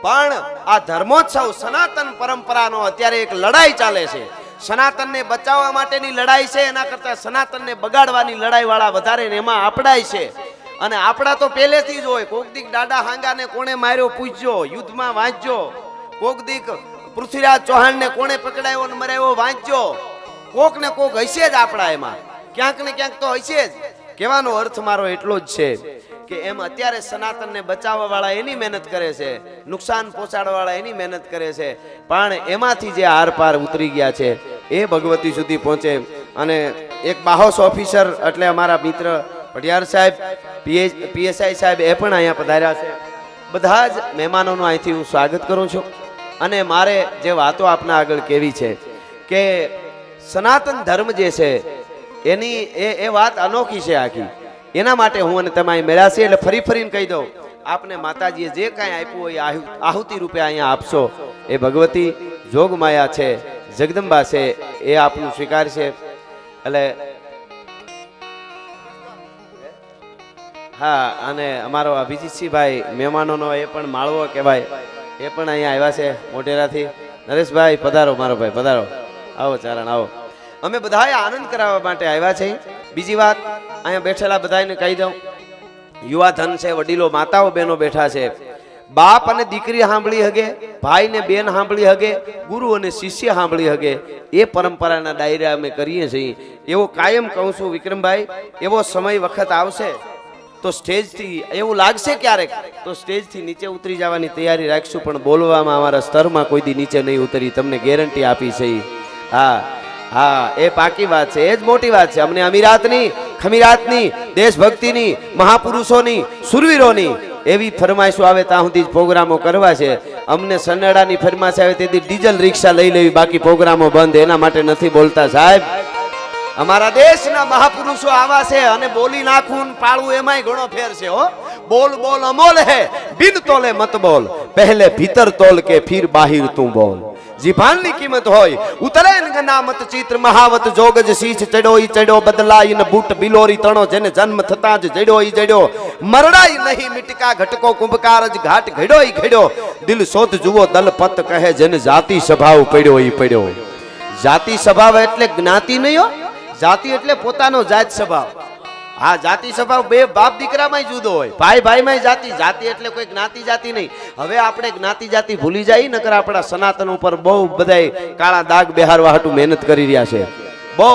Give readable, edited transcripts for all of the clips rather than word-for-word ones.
પણ આ ધર્મોત્સવ સનાતન પરંપરાનો અત્યારે એક લડાઈ ચાલે છે. સનાતનને બચાવવા માટેની લડાઈ છે, એના કરતા સનાતનને બગાડવાની લડાઈ વાળા વધારે એમાં આપડાય છે. અને આપડા તો પહેલેથી જ હોય. કોક દીક દાડા હાંગાને કોણે માર્યો પૂછજો, યુદ્ધમાં વાંચજો. કોક દીક પૃથ્વીરાજ ચૌહાણને કોણે પકડાયો ને મરાયો વાંચજો. કોક ને કોક હશે જ આપડા એમાં, ક્યાંક ને ક્યાંક તો હશે જ. કહેવાનો અર્થ મારો એટલો જ છે કે એમ અત્યારે સનાતનને બચાવવા વાળા એની મહેનત કરે છે, નુકસાન પહોંચાડવા વાળા એની મહેનત કરે છે, પણ એમાંથી જે આર પાર ઉતરી ગયા છે એ ભગવતી સુધી પહોંચે. અને એક બાહોશ ઓફિસર એટલે અમારા મિત્ર પટિયાર સાહેબ, પીએસઆઈ સાહેબ એ પણ અહીંયા પધાર્યા છે. બધા જ મહેમાનોનું અહીંથી હું સ્વાગત કરું છું. અને મારે જે વાતો આપના આગળ કેવી છે કે સનાતન ધર્મ જે છે એની એ વાત અનોખી છે આખી. એના માટે હું અને તમે અહીં મળ્યા છે. એટલે ફરી ફરીને કહી દઉં, આપને માતાજીએ જે કાંઈ આપ્યું હોય આહુતિ રૂપે અહીંયા આપશો. એ ભગવતી જોગમાયા છે, જગદંબા છે, એ આપનું સ્વીકાર છે. એટલે હા, અને અમારો અભિજીતસિંહભાઈ મહેમાનોનો એ પણ માળવો કહેવાય, એ પણ અહીંયા આવ્યા છે મોઢેરાથી. નરેશભાઈ પધારો, મારો ભાઈ પધારો, આવો ચારણ આવો. અમે બધાએ આનંદ કરાવવા માટે આવ્યા છે. બીજી વાત, અહીંયા બેઠેલા બધાને કહી દઉં, યુવા ધન છે, વડીલો માતાઓ બહેનો બેઠા છે. બાપ અને દીકરી સાંભળી હગે, ભાઈ ને બેન સાંભળી હગે, ગુરુ અને શિષ્ય સાંભળી હગે, એ પરંપરાના ડાયરા અમે કરીએ છીએ. એવો કાયમ કહું છું વિક્રમભાઈ, એવો સમય વખત આવશે તો સ્ટેજથી એવું લાગશે ક્યારેક તો સ્ટેજથી નીચે ઉતરી જવાની તૈયારી રાખશું, પણ બોલવામાં અમારા સ્તરમાં કોઈ દી નીચે નહીં ઉતરી, તમને ગેરંટી આપી છે. હા હા, એ પાકી વાત છે, એ જ મોટી વાત છે. અમને અમીરાતની, ખમીરાતની, દેશભક્તિની, મહાપુરુષોની, સુરવીરોની એવી ફરમાઈશો આવે ત્યાં સુધી જ પ્રોગ્રામો કરવા છે. અમને સનેડાની ફરમાઈશ આવે તેથી ડીઝલ રિક્ષા લઈ લેવી, બાકી પ્રોગ્રામો બંધ. એના માટે નથી બોલતા સાહેબ. અમારા દેશના મહાપુરુષો આવા છે, અને બોલી નાખવું પાળવું એમાંય ઘણો ફેર છે. હો, બોલ બોલ અમોલ હે, બિન તોલે મત બોલ, પહેલે ભીતર તોલ કે ફિર બાહિર તું બોલ. જીભાનની કિંમત હોય ઉતરે ના મત ચિત્ર મહાવત જોગજ શીશ ચડ્યો ઈ ચડ્યો, બદલાઈ ન બૂટ બિલોરી તણો, જેને જન્મ થતા જ જડ્યો ઈ જડ્યો, મરડાઈ નહીં મિટકા ઘટકો કુંભકાર જ ઘાટ ઘડ્યો ઈ ઘડ્યો, દિલ શોધ જુઓ દલપત કહે, જેને જાતિ સ્વભાવ પડ્યો ઈ પડ્યો. જાતિ સ્વભાવ એટલે જ્ઞાતિ નહીં હો, જાતિ એટલે પોતાનો જાત સ્વભાવ. હા, જાતિ સ્વભાવ બે બાપ દીકરામાં જુદો હોય, ભાઈ ભાઈમાં જાતિ. જાતિ એટલે કોઈ જ્ઞાતિ જાતિ નહીં. હવે આપણે જ્ઞાતિ જાતિ ભૂલી જાય, નકર આપણા સનાતન ઉપર બહુ બધાય કાળા દાગ બેહારવા હાટુ મહેનત કરી રહ્યા છે. બહુ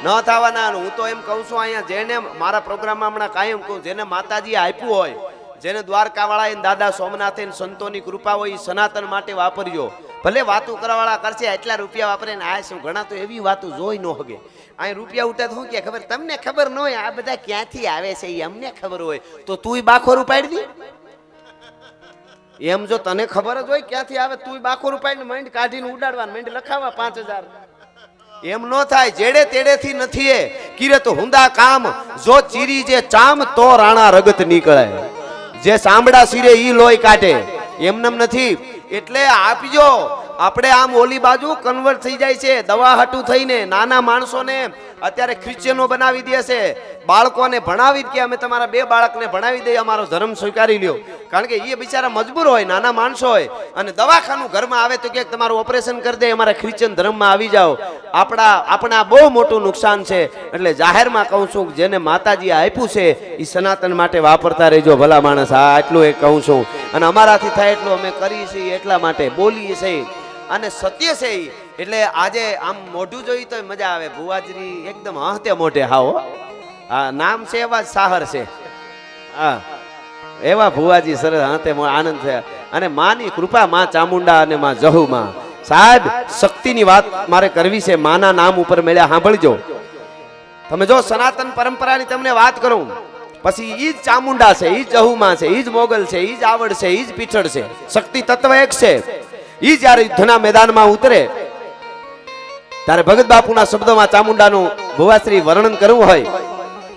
ન થવાના. હું તો એમ કહું છું, અહીંયા જેને મારા પ્રોગ્રામમાં હમણાં કાયમ કહું, જેને માતાજી આપ્યું હોય, જેને દ્વારકા વાળા દાદા સોમનાથે સંતોની કૃપા હોય, એ સનાતન માટે વાપરજો. ભલે વાતો કરવાવાળા કરશે એટલા રૂપિયા વાપરે ને આ શું, ઘણા તો એવી વાતો જોઈ ન હગે. અહીં રૂપિયા ઉઠે તો શું કે ખબર, તમને ખબર ન હોય આ બધા ક્યાંથી આવે છે એ અમને ખબર હોય તો તુંય બાખોર ઉપાડી દી. એમ જો તને ખબર જ હોય ક્યાંથી આવે, તુંય બાખોર ઉપાડીને માંડ કાઢીને ઉડાડવાનું, માંડ લખાવા 5000. એમ ન થાય. જેડે તેડેથી નથી એ કિરત હુંદા કામ, જો ચીરી જે ચામ તો રાણા રગત નીકળે, જે સાંભળા સિરે ઈ લોહી કાઢે. એમનેમ નથી. એટલે આપજો. આપણે આમ ઓલી બાજુ કન્વર્ટ થઈ જાય છે દવા હાટું થઈને. નાના માણસોને અત્યારે ક્રિશ્ચિયનો બનાવી દે છે, બાળકોને ભણાવી કે અમે તમારા 2 બાળકને ભણાવી દઈએ, અમારો ધર્મ સ્વીકારી લ્યો. કારણ કે એ બિચારા મજબૂર હોય, નાના માણસો હોય, અને દવાખાનું ઘરમાં આવે તો કે તમારું ઓપરેશન કરી દે, અમારા ક્રિશ્ચિયન ધર્મમાં આવી જાઓ. આપણા બહુ મોટું નુકસાન છે. એટલે જાહેરમાં કહું છું, જેને માતાજી આપ્યું છે એ સનાતન માટે વાપરતા રહેજો ભલા માણસ. હા, આટલું એક કહું છું. અને અમારાથી થાય એટલું અમે કરીએ છીએ, એટલા માટે બોલીએ છીએ. અને સત્ય છે એટલે આજે આમ મોઢું જોઈ તો મજા આવે. ભુવાજી એકદમ હતે મોઢે. હા, હા, નામ છે એવા સાહર છે. હા, એવા ભુવાજી સરસ હતે આનંદ છે. અને માની કૃપા, માં ચામુંડા અને માં જહુમાં. સાહેબ, શક્તિની વાત મારે કરવી છે. માના નામ ઉપર મેળ્યા સાંભળજો તમે. જો સનાતન પરંપરાની તમને વાત કરું, પછી ઈ જ ચામુંડા છે, ઈ જ જહુમાં છે, ઈ જ મોગલ છે, ઈ જ આવડ છે, ઈ જ પીઠળ છે. શક્તિ તત્વ એક છે. ઈ જ્યારે યુદ્ધના મેદાનમાં ઉતરે ત્યારે ભગત બાપુના શબ્દોમાં ચામુંડાનું ભુવાશ્રી વર્ણન કરવું હોય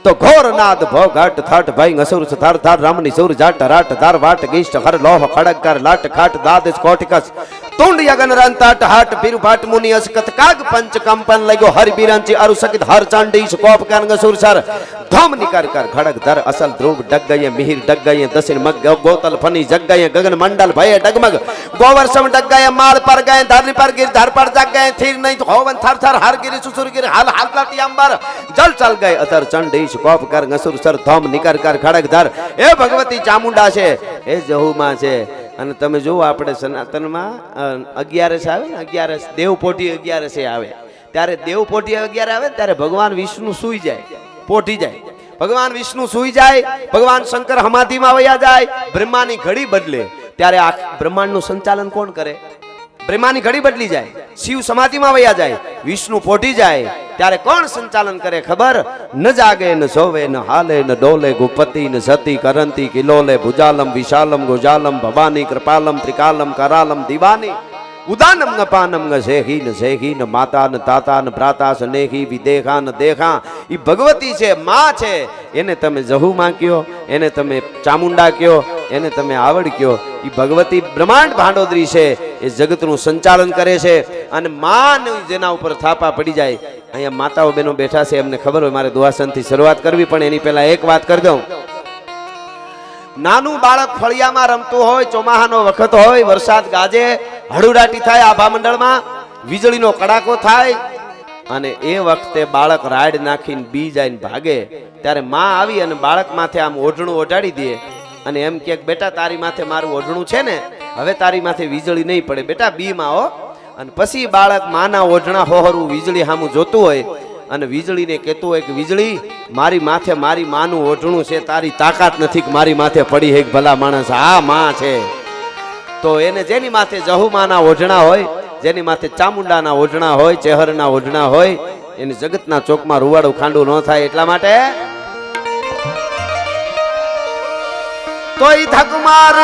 તો ઘોર નાદ ભો ઘટ થટ ભાઈ અસુર થર થર રામની સુર જાટ રાટ ધાર વાટ ગીષ્ટ હર લોહ ખડગકર લાટ ખાટ દાદ કોટિકસ તુંડ યગન રંતાટ હાટ પીરુ ભાટ મુનિ અસકત કાગ પંચ કંપન લગ્યો હર બિરંચી અરુ સકિત હર ચાંડીશ કોપ કાન ગસુર સર ધમ નિકર કર ખડગ ધર અસલ ધ્રુવ ડગ ગયે મિહિર ડગ ગયે દસિન મગ ગોતલ ફની જગ ગયે ગગન મંડલ ભય ડગમગ ગોવર્ષમ ડગ ગયે માળ પર ગયે ધરની પર ગીર ધર પર જગ ગયે થીર નહીં તો હોવન થર થર હર ગીર સુસુર ગીર હાલ હાલતી અંબર જલ ચલ ગયે અતર ચંડીશ કોપ કર ગસુર સર ધમ નિકર કર ખડગ ધર એ ભગવતી ચામુંડા છે એ જહુમાં છે અને તમે જુઓ આપણે સનાતનમાં 11 આવે ને 11 દેવપોટી 11 આવે ત્યારે દેવપોટી 11 આવે ત્યારે ભગવાન વિષ્ણુ સૂઈ જાય પોટી જાય ભગવાન વિષ્ણુ સૂઈ જાય ભગવાન શંકર સમાધિમાં વયા જાય બ્રહ્માની ઘડી બદલે ત્યારે આ બ્રહ્માંડનું સંચાલન કોણ કરે બ્રહ્માની ઘડી બદલી જાય શિવ સમાધિમાં વયા જાય વિષ્ણુ પોટી જાય ત્યારે કોણ સંચાલન કરે ખબર ન જાગે ન સોવે ન હાલે ન ડોલે ગુપતિ ન સતી કરંતી કિલોલે ભુજાલમ વિશાલમ ગોજાલમ ભવાની કૃપાલમ ત્રિકાલમ કરાલમ દિવાની ઉદાનમ ન પાનમ ન સેહી ન માતા ન તાતા ન ભ્રાતા સ્નેહી વિદેખા ન દેખા ઈ ભગવતી છે માં છે એને તમે જહુ માં કયો એને તમે ચામુંડા કયો એને તમે આવડ કયો ઈ ભગવતી બ્રહ્માંડ ભાંડોદરી છે એ જગતનું સંચાલન કરે છે અને માં જેના ઉપર થાપા પડી જાય અહીંયા માતાઓ બહેનો બેઠા છે એમને ખબર હોય મારે દુઆસનથી શરૂઆત કરવી પણ એની પહેલા એક વાત કરી દઉં નાનું બાળક ફળિયામાં રમતું હોય ચોમાહાનો વખત હોય વરસાદ ગાજે હળુડાટી થાય આભા મંડળમાં વીજળીનો કડાકો થાય અને એ વખતે બાળક રાડ નાખીને બી જાય ને ભાગે ત્યારે માં આવી અને બાળક માથે આમ ઓઢણું ઓઢાડી દે અને એમ કે બેટા તારી માથે મારું ઓઢણું છે ને હવે તારી માથે વીજળી નહીં પડે બેટા બી માં હો અને પછી બાળક માના ઓઢણા હોહરું વીજળી સામું જોતું હોય અને વીજળીને કહેતું હોય કે વીજળી મારી માથે મારી માનું ઓઢણું છે તારી તાકાત નથી કે મારી માથે પડી હે ભલા માણસ આ માં છે તો એને જેની માથે જહુમાના ઓઢણા હોય જેની માથે ચામુંડાના ઓઢણા હોય ચેહરના ઓઢણા હોય એની જગતના ચોકમાં રૂવાડું ખાંડું ન થાય એટલા માટે તોય ધકમાર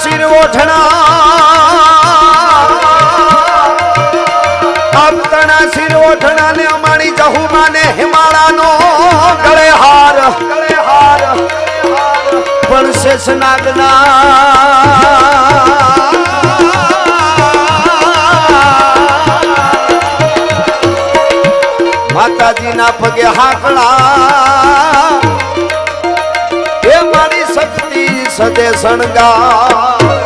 શિર ઓઠણા આપતણા શિર ઓઠણા ને અમારી જહુમાં ને હિમાળાનો ગળે હાર પણ શેષનાગના માતાજીના પગે હાકડા એ મારી શક્તિ સદે શણગાર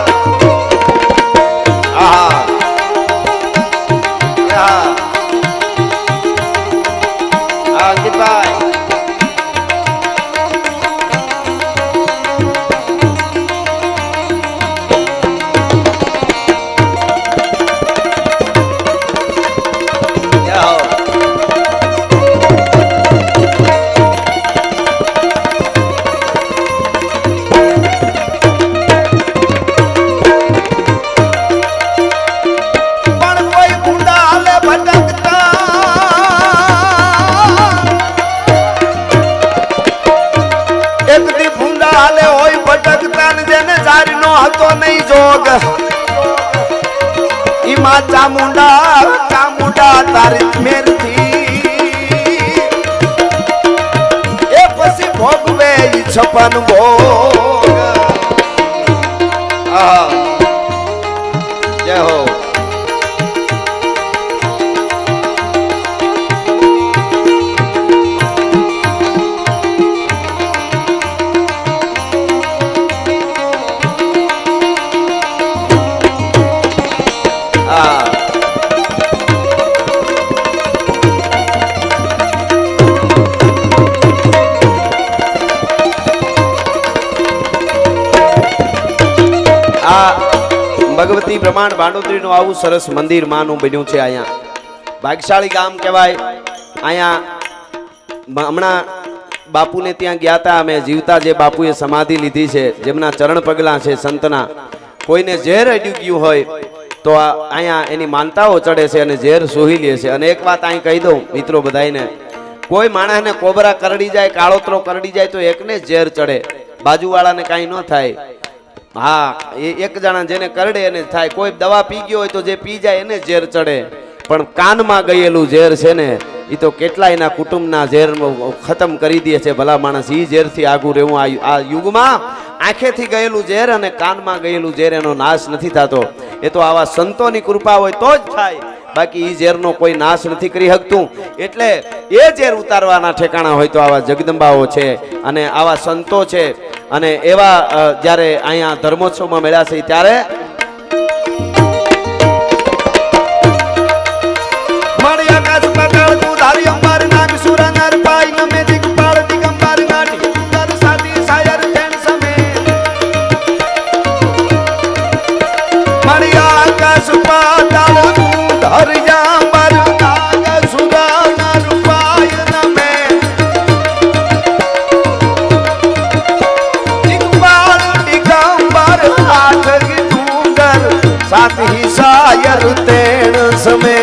ચામુંડા તારી મેરથી એ પછી ભોગવે 56 ભોગ જય હો ભગવતી બ્રહ્માંડ ભાંડોદરીનું આવું સરસ મંદિર માનું બન્યું છે અહીંયા ભાગશાળી ગામ કહેવાય અહીંયા હમણાં બાપુને ત્યાં ગયા હતા અમે જીવતા જે બાપુએ સમાધિ લીધી છે જેમના ચરણ પગલા છે સંતના કોઈને ઝેર અડ્યું ગયું હોય તો અહીંયા એની માનતાઓ ચડે છે અને ઝેર સોહી લે છે. અને એક વાત અહીં કહી દઉં મિત્રો બધાને, કોઈ માણસને કોબરા કરડી જાય, કાળોતરો કરડી જાય તો એકને ઝેર ચડે, બાજુવાળાને કાંઈ ન થાય. હા, એ એક જણા જેને કરડે એને થાય. કોઈ દવા પી ગયો હોય તો જે પી જાય એને ઝેર ચડે. પણ કાનમાં ગયેલું ઝેર છે ને એ તો કેટલાયના કુટુંબના ઝેર ખતમ કરી દે છે. ભલા માણસ એ ઝેરથી આગું રહેવું આ યુગમાં. આંખેથી ગયેલું ઝેર અને કાનમાં ગયેલું ઝેર એનો નાશ નથી થતો. એ તો આવા સંતોની કૃપા હોય તો જ થાય, બાકી એ ઝેરનો કોઈ નાશ નથી કરી શકતું. એટલે એ ઝેર ઉતારવાના ઠેકાણા હોય તો આવા જગદંબાઓ છે અને આવા સંતો છે. અને એવા જ્યારે અહીંયા ધર્મોત્સવમાં મળ્યા છે ત્યારે साथ ही सायर तेण समय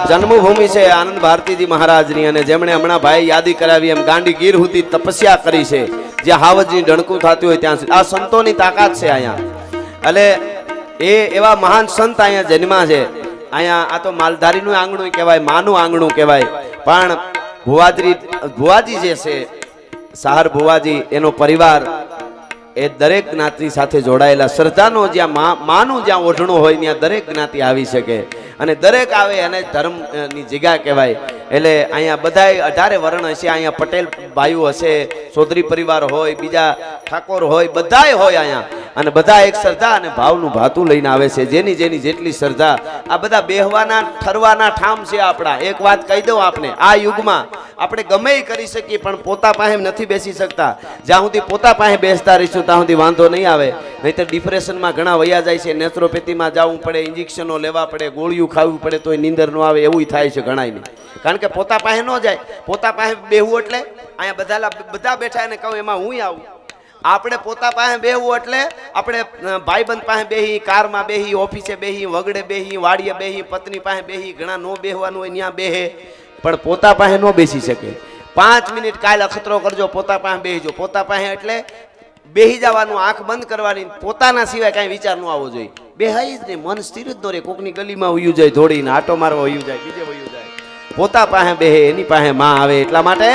જન્મભૂમિ છે આનંદ ભારતીજી મહારાજની. અને જેમણે હમણાં ભાઈ યાદી કરાવી એમ ગાંડી ગીર સુધી તપસ્યા કરી છે, જ્યાં હાવજની ડણકું થતું હોય ત્યાં આ સંતોની તાકાત છે અહીંયા. એટલે એ એવા મહાન સંત અહીંયા જન્મા છે. અહીંયા આ તો માલધારીનું આંગણું કહેવાય, માનું આંગણું કહેવાય. પણ ભુવાજી જે છે, સહાર ભુવાજી, એનો પરિવાર એ દરેક જ્ઞાતિ સાથે જોડાયેલા. શ્રદ્ધાનો જ્યાં માનું જ્યાં ઓઢણું હોય ત્યાં દરેક જ્ઞાતિ આવી શકે અને દરેક આવે અને ધર્મની જગ્યા કહેવાય. એટલે અહીંયા બધાય 18 વર્ણ હશે. અહીંયા પટેલ ભાઈઓ હશે, ચૌધરી પરિવાર હોય, બીજા ઠાકોર હોય, બધાય હોય અહીંયા. અને બધા એક શ્રદ્ધા અને ભાવનું ભાતું લઈને આવે છે. જેની જેની જેટલી શ્રદ્ધા. આ બધા બેહવાના ઠરવાના ઠામ છે આપણા. એક વાત કહી દઉં આપને, આ યુગમાં આપણે ગમે એ કરી શકીએ પણ પોતા પાસે નથી બેસી શકતા. જ્યાં સુધી પોતા પાસે બેસતા રહીશું ત્યાં સુધી વાંધો નહીં આવે. નહીંતર ડિપ્રેશનમાં ઘણા વયા જાય છે. નેત્રોપેથીમાં જવું પડે, ઇન્જેક્શનો લેવા પડે, ગોળીઓ ખાવી પડે તોય નીંદર ન આવે, એવું થાય છે ઘણાયને. કારણ કે પોતા પાસે ન જાય. પોતા પાસે બેહવું એટલે અહીંયા બધા બેઠા એને કહું એમાં હું આવું. આપણે પોતા પાસે બેહવું એટલે આપણે ભાઈબંધ પાસે બેહી, કારમાં બેહી, ઓફિસે બેહી, વગડે બેહી, વાડીએ બેહી, પત્ની પાસે બેહી. ઘણા નો બેહવાનું હોય ત્યાં બેહે, પણ પોતા પાસે ન બેસી શકે. 5 મિનિટ કાલ અખતરો કરજો, પોતા પાસે બેહીજો. પોતા પાસે એટલે બેહી જવાનું, આંખ બંધ કરવાની, પોતાના સિવાય કાંઈ વિચાર ન આવવો જોઈએ. બેહાઈ જ નહીં, મન સ્થિર જ ન રહે. કોકની ગલીમાં વયું જાય, દોડીને આટો મારવા વયું જાય, બીજે વયું જાય. પોતા પાસે બેહે, એની પાસે માં આવે. એટલા માટે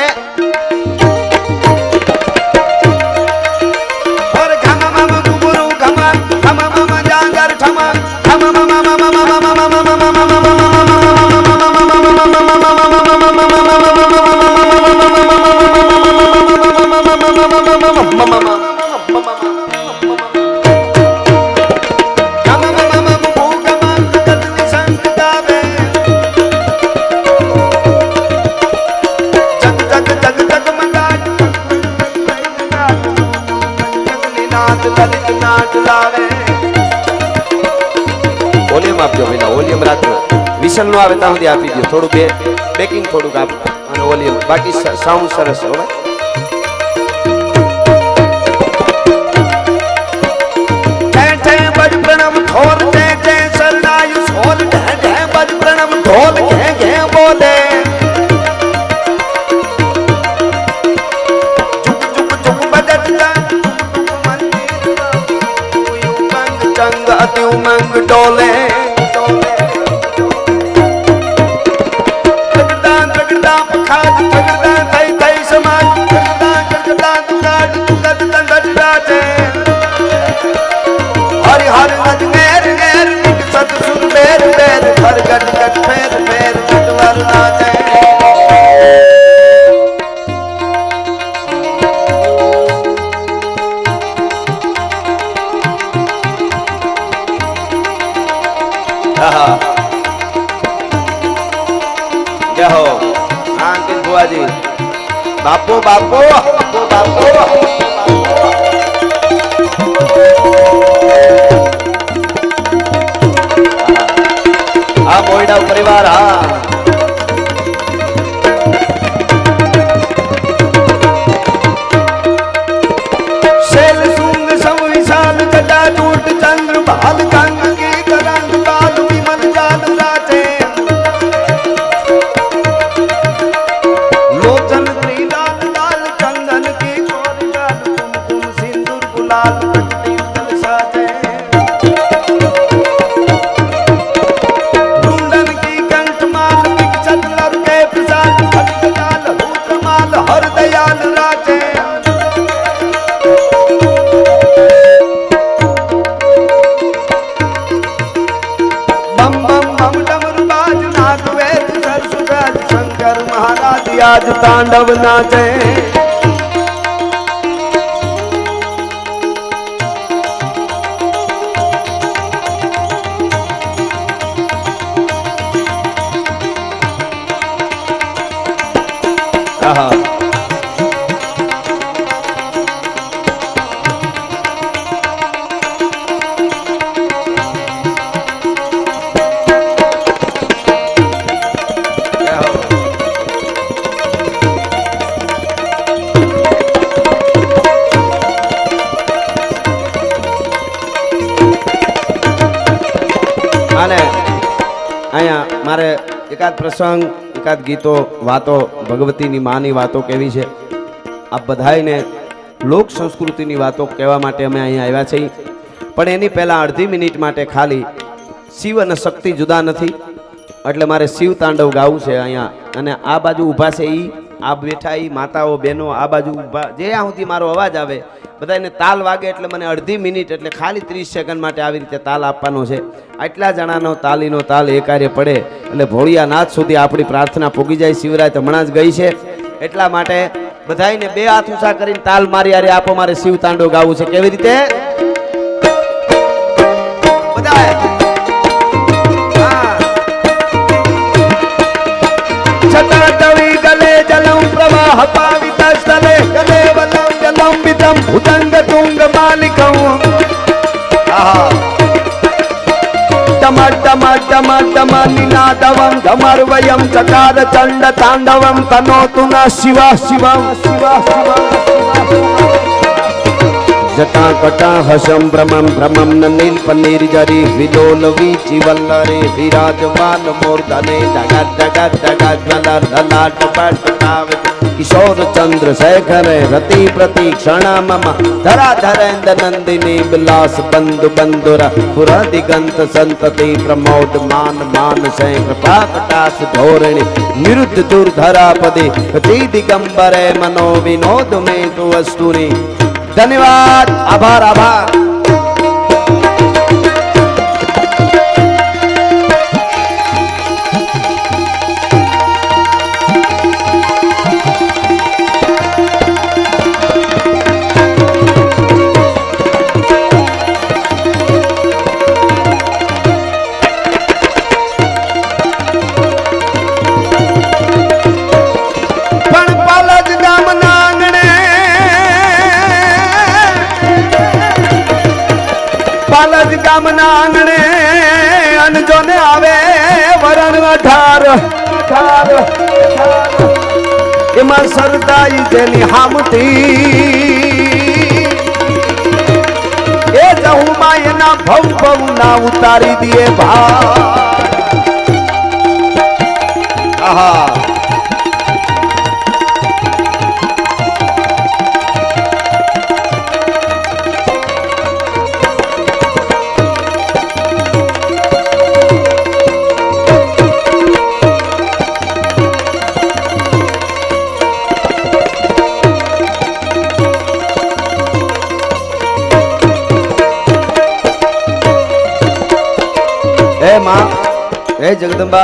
વોલ્યુમ આપજો ભાઈ, વોલ્યુમ રાખજો. વિસલ નો આવે ત્યાં સુધી આપી દો. થોડું બેકિંગ થોડુંક આપ અને વોલ્યુમ. બાકી સાઉન્ડ સરસ છે. હવે उमंग डोले जगदा जगदा खाज जगदा तई तई समाज આહો હા અંકિત ભુવાજી બાપો બાપો બાપો હા મોયડા પરિવાર હા भाल कंग की करंग काल विमल जाल राचे लोचन त्रिलाल लाल चंदन की गोर लाल कुमकुम सिंदूर गुलाल रखती उजल साजे रुंडन की कंठमाल विकसत लर के प्रसाद भक्तलाल रुद्रमाल हर दयाल राचे आज तांडव नाचे मारे एकाद प्रसंग एकाद गीतो वातो भगवतीनी मानी वातो केवी छे आ बधाईने लोक संस्कृतिनी वातो कहेवा माटे अमे अहीं आव्या छीए पण एनी पहेला अर्धी मिनिट माटे खाली शिव अने शक्ति जुदा नथी एटले मारे शिव तांडव गावुं छे अहींया अने आ बाजू ऊभा छे ई आ बेठा ई माताओ बहनो आ बाजू ऊभा जे आहुंथी मारो अवाज आवे बधाने ताल वागे एटले मने अर्धी मिनिट एटले खाली 30 सेकंड माटे आवी रीते ताल आपवानो छे आटला जणानो तालीनो ताल ए कार्य पड़े એટલે ભોળિયાનાથ સુધી આપણી પ્રાર્થના પૂગી જાય શિવરાત હમણાં જ ગઈ છે એટલા માટે બધાઈને બે હાથ ઊંચા કરીને તાલ મારી આરે આપો મારે શિવ તાંડવ ગાવું છે કેવી રીતે બધાએ છટાટવી ગલે જલમ પ્રવાહ પાવિત સ્થલે ગલે વલમ જલમ વિદમ ઉદંગ તુંગ માલિકમ આહા निनादवं धमर्वयं चकार चंड तांडवं तनोतु न शिवा शिवं शिवा शिवा जटा कटा हसं भ्रमं भ्रमं न नीलपनीर्जरी विलोल वीचि वल्लरे विराजमान मूर्धने जगत जगत जगत ज्वलर ललाट पटकावे किशोर चंद्र शेखर रति प्रतीक्षणा मम धरा धरेन्द्र नंदिनी विलास बंधु बंधुर पुरा दिगंत संतति प्रमोद मान मान से कृपा कटाक्ष धोरणी निरुद्ध दुर्धरापदे गति दिगंबरे मनो विनोद में तु वस्तुनि धन्यवाद आभार आभार गामना आंगणे अनजोने आवे वरण 18 एमा सरदाई जेनी हामती ए जहू मायना भव भव ना उतारी दिए भार आहा हे जगदंबा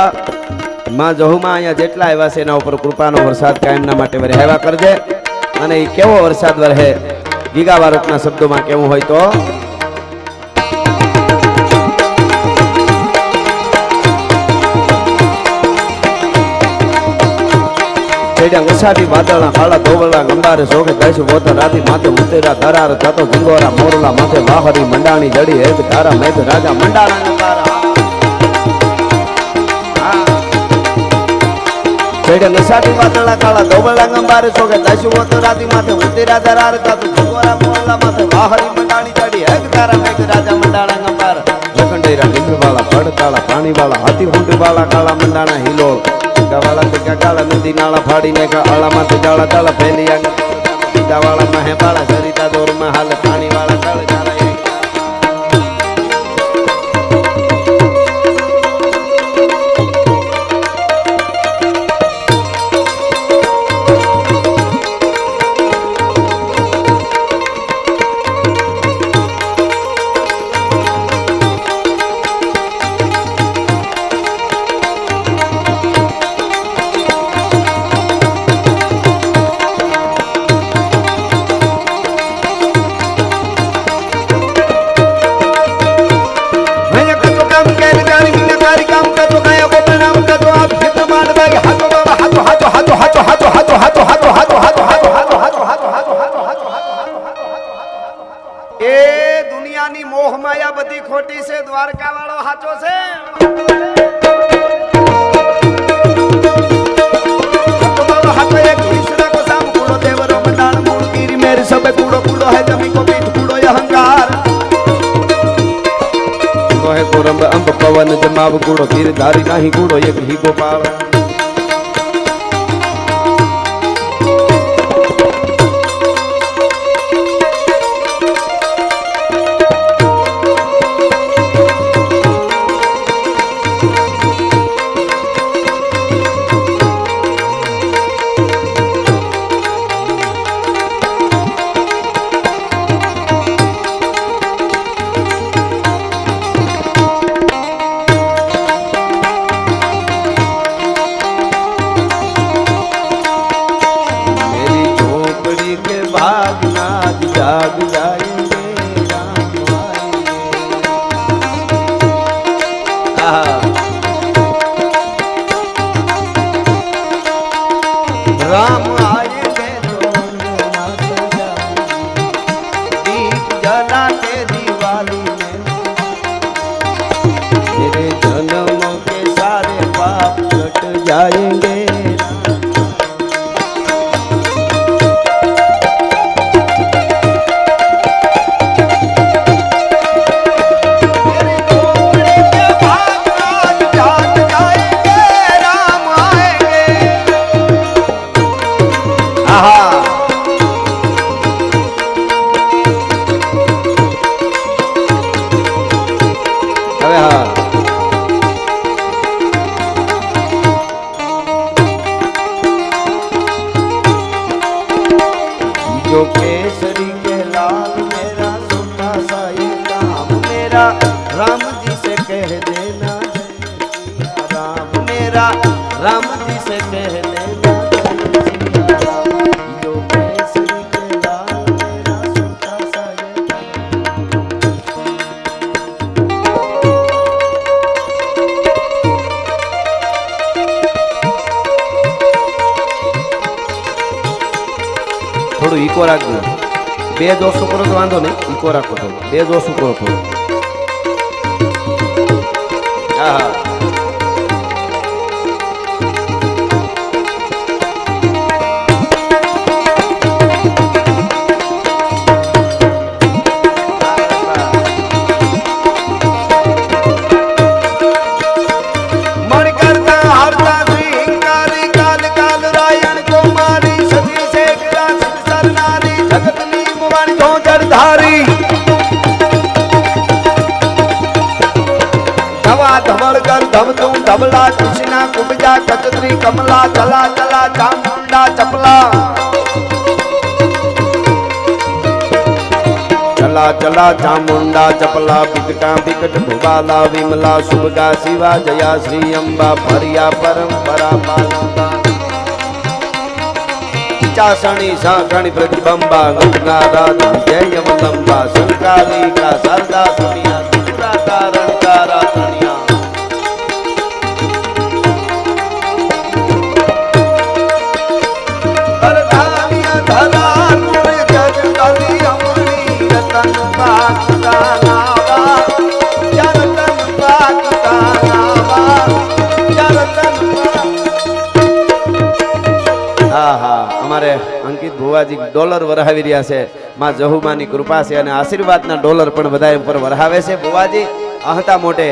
मां जहुमा अहींया जेटला आव्या छे एना उपर कृपानो वरसाद कायमना माटे वरहाव्या करजे अने ई केवो वरसाद वरहे गीगावारुकना शब्दोमां केवुं होय तो ચડ્યા વસાડી વાદળા કાળા ધોવળા ગંબારે સોગે દશ વોત રાતી માથે ઉતેરા ધરાર થતો ગંગોરા મોરલા માથે વાહરી મંડાણી જડી એક ધારા મેઘ રાજા મંડાણા ગંબારા ચડ્યા વસાડી વાદળા કાળા ધોવળા ગંબારે સોગે દશ વોત રાતી માથે ઉતેરા ધરાર થતો ગંગોરા મોરલા માથે વાહરી મંડાણી જડી એક ધારા મેઘ રાજા મંડાણા ગંબારા જખંડેરા લીંબવાળા પડતાળા પાણીવાળા હાથી હુંડવાળા કાળા મંડાણા હિલોળ વાળા ટીકા કાળા નદી નાળા ફાડીને આળામાંથી જાળા તાળા ફેલિયા પિતાવાળા મહેબાળા સરિતા દોરમાં હાલ પાણીવાળા કાળ ચાલા ખોટી છે દ્વારકા વાળો સાચો છે सबे कूड़ो कूड़ो है जमी को पीठ कूड़ो अहंकार कूड़ो है गोरंब अंब पवन जमाव कूड़ो गिर धारी नहीं कूड़ो एक ही गोपाल राम आएंगे तो दीप जलाते दिवाली में तेरे जन्मों के सारे पाप कट जाएंगे जो केसरी के लाल मेरा सोना सा ये काम मेरा राम जी से कह देना राम मेरा राम जी से कह देना जो केसरी के लाल मेरा सोना सा थोड़ो इको राखो बे दोस्तों करो तो वांधो नहीं इको राखो तो बे दोस्तों करो थोड़ो हाँ हाँ धम तुम धबला कृष्णा कुबजा कचत्री कमला चला चला चामुंडा चपला चला चला चामुंडा चपला बिकटा बिकट भुबाला विमला शुभगा शिवा जया श्री अंबा भरिया परंपरा पालंबा चासणी साखणी प्रतिबंबा गंगा राधा जय यमलंबा संकाली का सरदा सुनिया दूरा कारण कारा तनिया ભુવાજી ડોલર વરહાવી રહ્યા છે. માં જહુમાની કૃપા છે અને આશીર્વાદના ડોલર પણ બધા ઉપર વરહાવે છે. ભુવાજી અહતા મોટે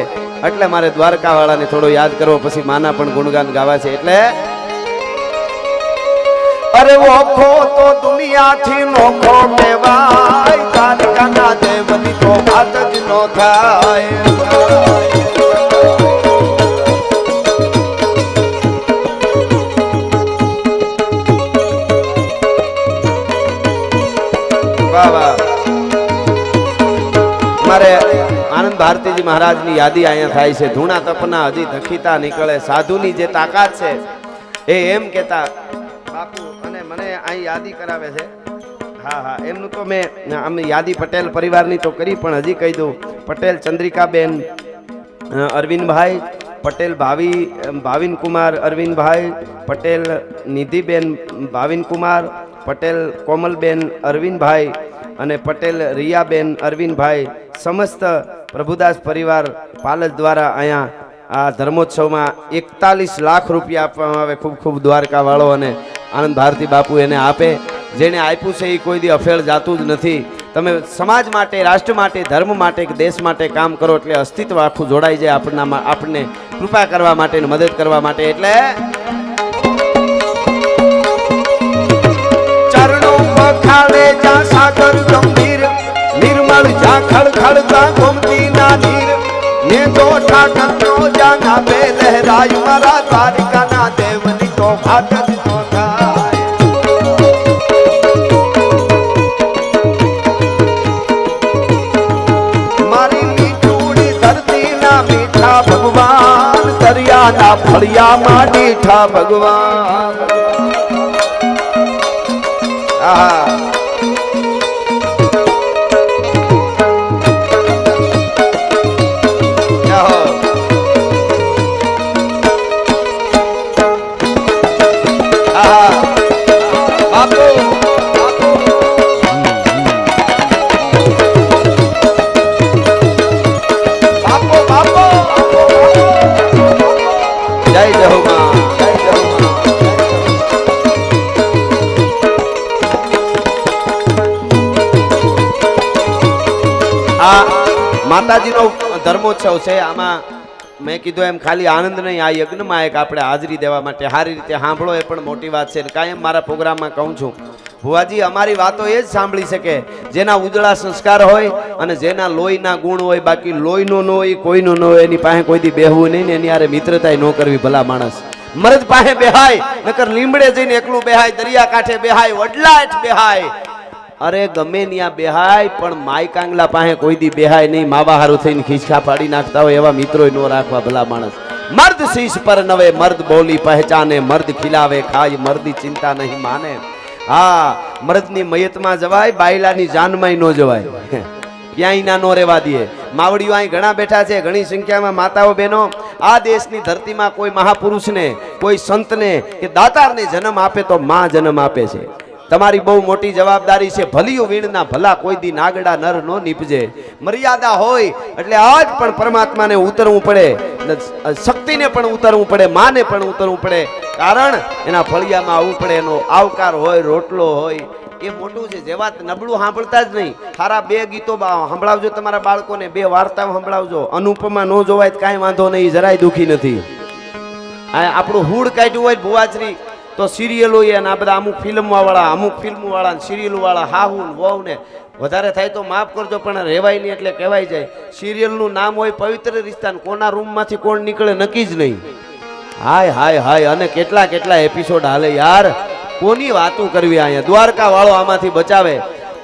એટલે મારે દ્વારકા વાળાને થોડો યાદ કરવો, પછી માના પણ ગુણગાન ગાવા છે. એટલે અરે ઓખો તો દુનિયાથી નોખો કહેવાય, દ્વારકાના દેવની તો વાત જ નો થાય. મારે આનંદ ભારતીજી મહારાજની યાદી અહીંયા થાય છે. ધૂણા તપના હજી ધખીતા નીકળે, સાધુની જે તાકાત છે એ એમ કેતા બાપુ અને મને અહીં યાદી કરાવે છે. હા હા, એમનું તો મેં આમ યાદી પટેલ પરિવારની તો કરી, પણ હજી કહી દઉં. પટેલ ચંદ્રિકાબેન અરવિંદભાઈ, પટેલ ભાવિન કુમાર અરવિંદભાઈ, પટેલ નિધિબેન ભાવિન કુમાર, પટેલ કોમલબેન અરવિંદભાઈ અને પટેલ રિયાબેન અરવિંદભાઈ, સમસ્ત પ્રભુદાસ પરિવાર પાલજ દ્વારા અહીંયા આ ધર્મોત્સવમાં 41 લાખ રૂપિયા આપવામાં આવે. ખૂબ ખૂબ દ્વારકા વાળો અને આનંદ ભારતી બાપુ એને આપે. જેને આપ્યું છે એ કોઈ દી અફેળ જાતું જ નથી. તમે સમાજ માટે, રાષ્ટ્ર માટે, ધર્મ માટે, દેશ માટે કામ કરો એટલે અસ્તિત્વ આખું જોડાઈ જાય આપણને કૃપા કરવા માટે, મદદ કરવા માટે. એટલે ચરણો પખાડે જા સાગર ગંભીર, નિર્મળ જા ખળખળતા ગોમતી ના નીર, ને તો ઠાકરનો જાના બે લહેરાય, મારા દ્વારકાના દેવની તો વાત જ નો થાય. મારી મીઠુડી ધરતીના મીઠા ભગવાન, દરિયાના ફળિયામાં મીઠા ભગવાન. આહા માતાજીનો ધર્મોત્સવ છે. આમાં મેં કીધું એમ ખાલી આનંદ નહીં, આ યજ્ઞમાં એક આપણે હાજરી દેવા માટે સારી રીતે સાંભળો એ પણ મોટી વાત છે. કાયમ મારા પ્રોગ્રામમાં કહું છું, ભુવાજી અમારી વાતો એ જ સાંભળી શકે જેના ઉજળા સંસ્કાર હોય અને જેના લોહીના ગુણ હોય. બાકી લોહીનો ન હોય, કોઈનો ન હોય, એની પાસે કોઈથી બેહવું નહીં ને એની હારે મિત્રતા ન કરવી. ભલા માણસ મરદ પાસે બેહાય, નકર લીમડે જઈને એકલું બેહાય, દરિયા કાંઠે બેહાય, વડલાટ બેહાય, અરે ગમે ત્યાં બેહાય, પણ માય કાંગલા પાસે કોઈ દી બેહાય નહીં. માવા હારું થઈને ખીચખા પાડી નાખતા હોય એવા મિત્રો ન રાખવા. ભલા માણસ મર્દ શીશ પર નવે, મર્દ બોલી પહેચાને, મર્દ ખીલાવે ખાય, મર્દી ચિંતા નહીં માને. હા, મર્દની મયતમાં જવાય, બાયલાની જાનમાં ન જવાય, ક્યાંય ના નો રેવા દે. માવડીઓ અહીં ઘણા બેઠા છે, ઘણી સંખ્યામાં માતાઓ બહેનો. આ દેશની ધરતીમાં કોઈ મહાપુરુષને, કોઈ સંતને કે દાતારને જન્મ આપે તો માં જન્મ આપે છે. તમારી બહુ મોટી જવાબદારી છે. ભલિયું વીણના ભલા કોઈ દી નાગડા નર નો નીપજે. મર્યાદા હોય એટલે આજ પણ પરમાત્માને ઉતરવું પડે, શક્તિને પણ ઉતરવું પડે, માને પણ ઉતરવું પડે. કારણ એના ફળિયામાં આવવું પડે. એનો આવકાર હોય, રોટલો હોય, એ મોટું છે. જે વાત નબળું સાંભળતા જ નહીં. સારા 2 ગીતો સંભળાવજો તમારા બાળકોને, 2 વાર્તાઓ સંભળાવજો. અનુપમા ન જોવાય તો કાંઈ વાંધો નહીં, જરાય દુખી નથી. આપણું હૂડ કાઢ્યું હોય ભુવાશ્રી તો સિરિયલો અને આ બધા અમુક ફિલ્મો વાળા સિરિયલો વાળા હાહુ વહુ ને વધારે થાય તો માફ કરજો, પણ રેવાય નહીં એટલે કહેવાય જાય. સિરિયલનું નામ હોય પવિત્ર રિશ્તા, કોના રૂમમાંથી કોણ નીકળે નક્કી જ નહીં. હાય હાય હાય, અને કેટલા કેટલા એપિસોડ હાલે યાર. કોની વાતું કરવી અહીંયા? દ્વારકા વાળો આમાંથી બચાવે.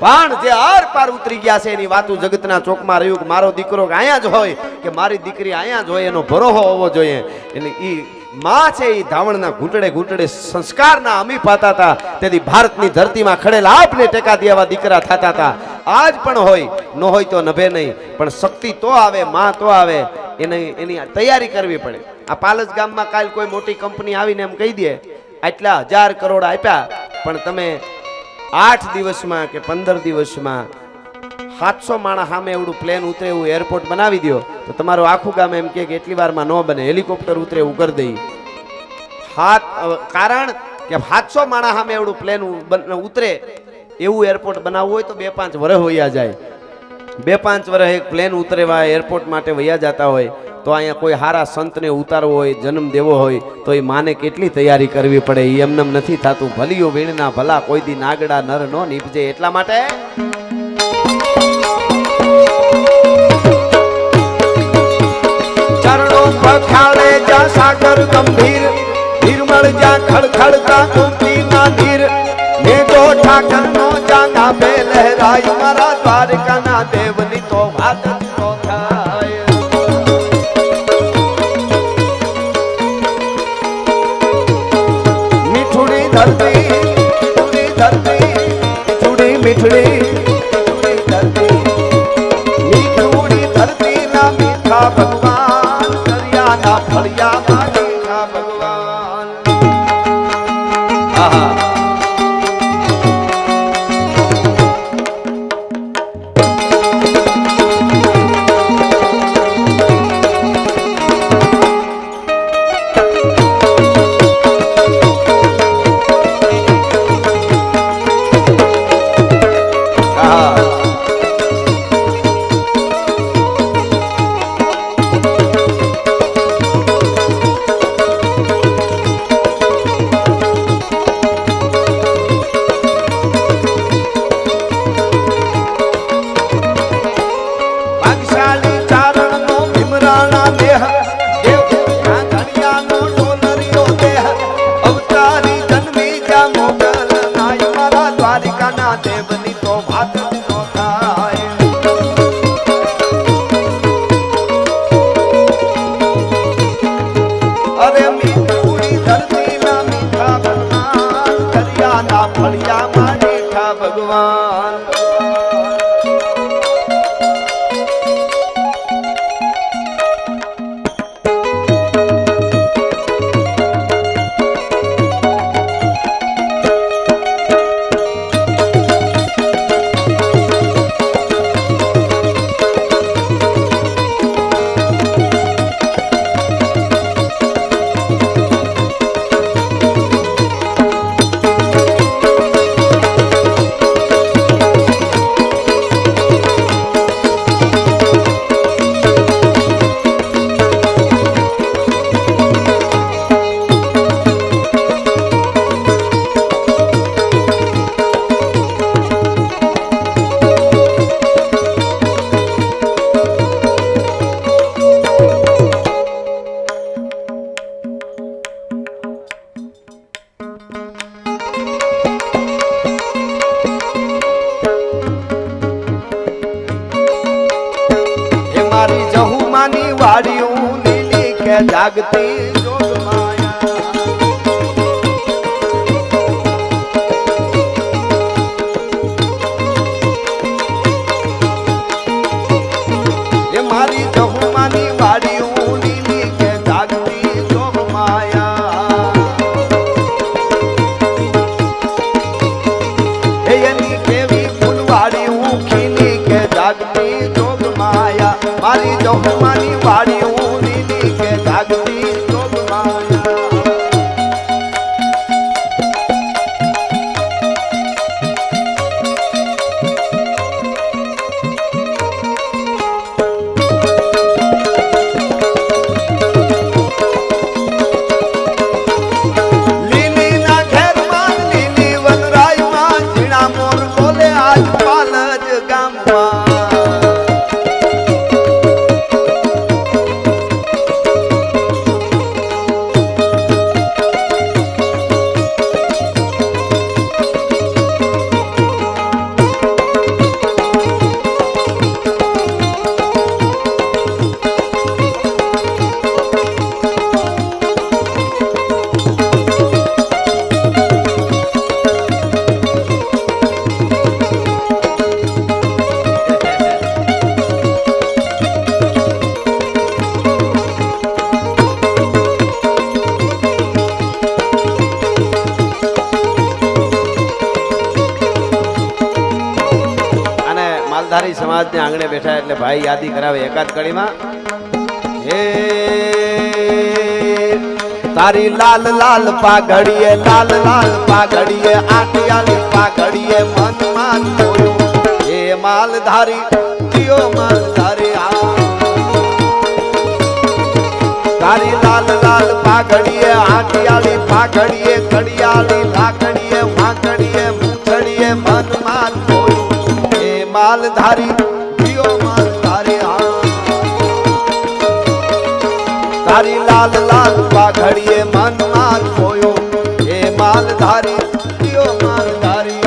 પણ જે આર પાર ઉતરી ગયા છે એની વાતું જગતના ચોકમાં રહ્યું કે મારો દીકરો અહીંયા જ હોય કે મારી દીકરી અહીંયા જ હોય, એનો ભરોહો હોવો જોઈએ. એટલે ઈ માં છે એ ધાવણના ઘૂંટડે ઘૂંટડે સંસ્કારના અમી પાતા હતા. તેથી ભારતની ધરતીમાં ખડેલા આપને ટેકા દેવા દીકરા થતા હતા. આજ પણ હોય, ન હોય તો નભે નહીં, પણ શક્તિ તો આવે, માં તો આવે. એની તૈયારી કરવી પડે. આ પાલજ ગામમાં કાલ કોઈ મોટી કંપની આવીને એમ કહી દે આટલા 1000 કરોડ આપ્યા, પણ તમે 8 દિવસમાં કે 15 દિવસમાં 700 માણસ સામે એવડું પ્લેન ઉતરે એવું એરપોર્ટ બનાવી દો તો તમારું આખું ગામ એમ કે એટલી વારમાં ન બને, હેલિકોપ્ટર ઉતરે એવું કરી દઈ. કારણ કે 700 માણસ સામે એવડું પ્લેન ઉતરે એવું એરપોર્ટ બનાવવું હોય તો 2-5 વર્ષ વયા જાય. 2-5 વર્ષ એક પ્લેન ઉતરેવા એરપોર્ટ માટે વયા જતા હોય તો અહીંયા કોઈ હારા સંતને ઉતારવો હોય, જન્મ દેવો હોય તો એ માને કેટલી તૈયારી કરવી પડે. એ એમનેમ નથી થતું. ભલિયો વીણના ભલા કોઈ દી નાગડા નર નો નીપજે. એટલા માટે ચરણો પખાળે જા સાગર ગંભીર, નિર્મળ જા ખડખડતા કુંતી ના નીર, મેઘો ઠાકર નો જાગા બે લહેરાય, મારા દ્વારકા ના દેવની તો વાત તો થાય. મીઠુડી ધરતી, મીઠુડી ધરતી, મીઠુડી મીઠુડી ધરતી, મીઠુડી ધરતી ના મીઠા ભગવાન, દરિયાના ફળિયામાં મીઠા ભગવાન. આહા દેવની તો વાત નો થાય. અરે મીઠુડી ધરતી ના મીઠા ભગવાન, દરિયાના ફળિયામાં મીઠા ભગવાન. મારી જહુમાની વાડીયું લીલી કે જાગતી જોગ માયા, એ મારી જહુમાની વાડીયું લીલી કે જાગતી જોગ માયા, એની કેવી ફૂલવાડીયું ખીલી કે જાગતી જોગ માયા, મારી જહુમાની વાડીયું લીલી કે જાગતી જોગ માયા. લીલી ના ઘેરમાં લીલી વનરાયમાં ઝીણા મોર બોલે આજ પાલજ ગામમાં. માલધારી સમાજને આંગણે બેઠા એટલે ભાઈ યાદી કરાવે એકાદ કડીમાં. હે તારી લાલ લાલ પાઘડીએ લાલ લાલ પાઘડીએ આટિયાલી પાઘડીએ મનમાં જોયું એ માલધારી દિયો માલધારી તારી લાલ લાલ પાઘડીએ આટિયાલી પાઘડીએ કડિયાલી લાકડીએ વાંકડીએ મૂછડીએ મનમાં જોયું એ માલધારી દિયો માલધારી તારી લાલ લાલ પાઘડીએ મનમાં જોયો એ માલધારી દિયો માલધારી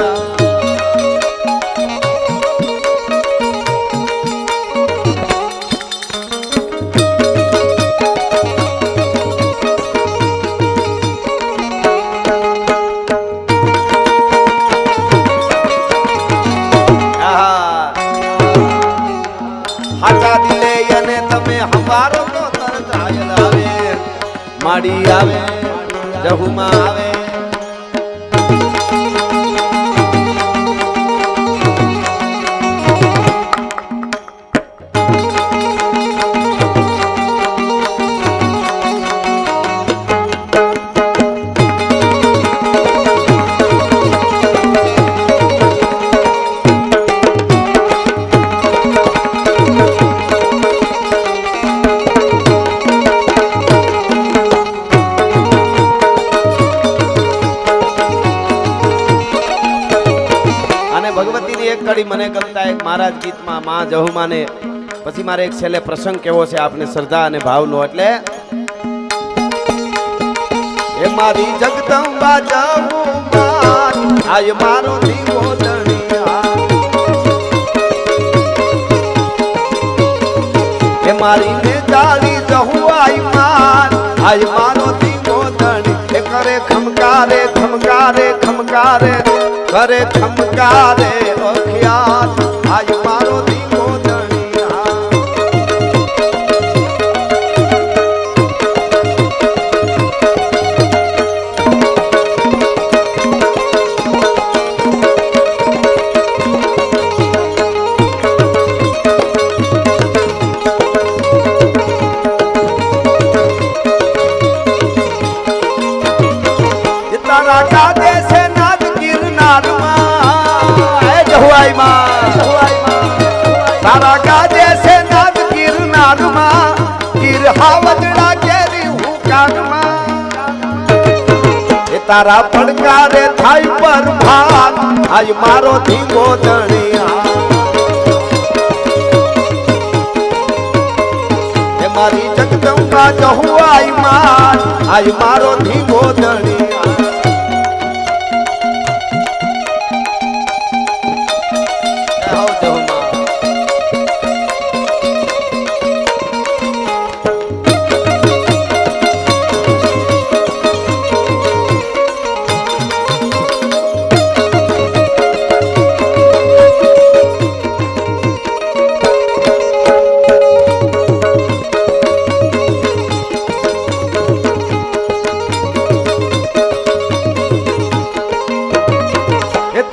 હાચા દિલે અને તમે હમારો તો તરત આયલ આવે માડી આવે જહુમાં આવે મને ગમતા એક મહારાજ ગીતમાં માં જહુમાને પછી મારે એક છેલ્લે પ્રસંગ કેવો છે આપને શ્રદ્ધા અને ભાવનો એટલે એ મારી જગદંબા જહુમાન આય મારો દીવો દણિયા એ મારી ને જાળી જહુ આય માન આય મારો દીવો દણી એ કરે ખમકારે ખમકારે ખમકારે કરે ખમકારે અખિયાત આજ મારો દીવો દણિયા તારા ગાદે છે નાદ ગિરનારમાં જહુઆઈ માં તારા ગાજે છે નાદ ગિરનારમાં ગીર હાવજડા કેરી હુકાનમાં એ તારા પડકારે થાય પર ભાત આજ મારો ધીંગો દણિયા એ મારી જગદંબા જહુઆઈ માં આજ મારો ધીંગો દણિયા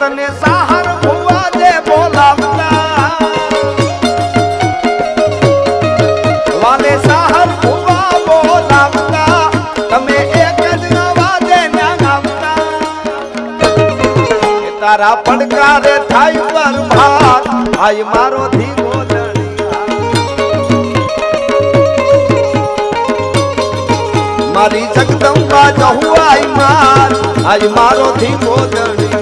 તને સાહર ભુવા જે બોલાવતા વાલે સાહર ભુવા બોલાવતા તમે એક જ અવાજે નાગવતા તારા પડકારે થાય પર ભાત આય મારો ધીંગો દણિયા મારી જગદંબા જહુઆઈ માર આય મારો ધીંગો દણિયા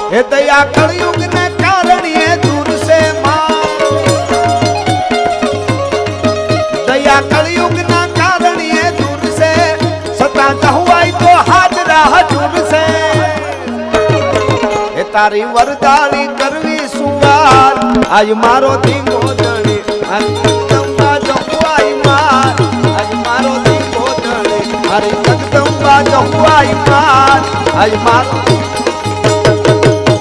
हे दया कलयुग ने कारण ये दूर से मां दया कलयुग ना कारण ये दूर से सता हुआ तो हाथ તારી વરદાળી કરવી સુવાર આજ મારો ધીંગો ધણી આજ જગદંબા જપવાઈ માર આજ મારો ધીંગો ધણી અરે જગદંબા જપવાઈ માર આજ મારો